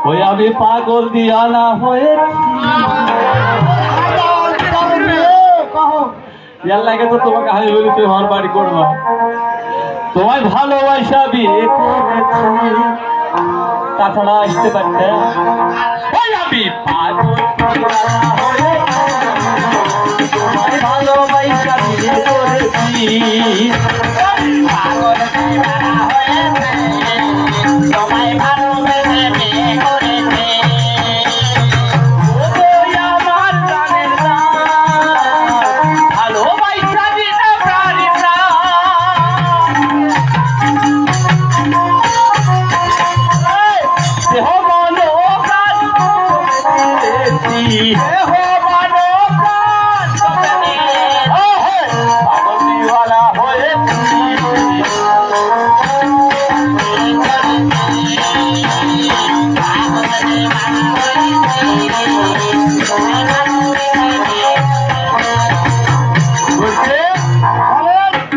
ওই আমি পাগল দিয়ানা হয়েছি ইয়ার লাগে তো তোমাকে আমি বলি তুই আমার বাড়ি করবা তোমায় ভালোবাসা বিয়ে করেছি তাছাড়া আসতে পারতে ওই আমি পাগল দিয়ানা হয়েছি তোমায় ভালোবাসা বিয়ে করেছি পাগল দিয়ানা হয়েছে তোমায় ভালোবেসে বিয়ে করেছে ওই আমার প্রাণের দাম ভালোবাসা দিতে পারি না দেহ মন প্রাণ দিয়েছি দেহ মন প্রাণ পাগল দিওয়ানা হয়েছি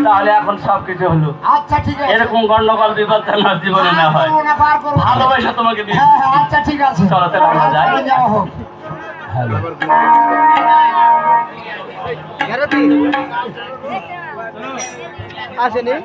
তাহলে এখন সবকিছু হলো। আচ্ছা ঠিক আছে, এরকম গন্ডগোল বিপদ আমার জীবনে না হয়। ভালোবাসা তোমাকে দিই। আচ্ছা ঠিক আছে, চলো তাহলে আমরা যাই। যাওয়া হোক। আসেনি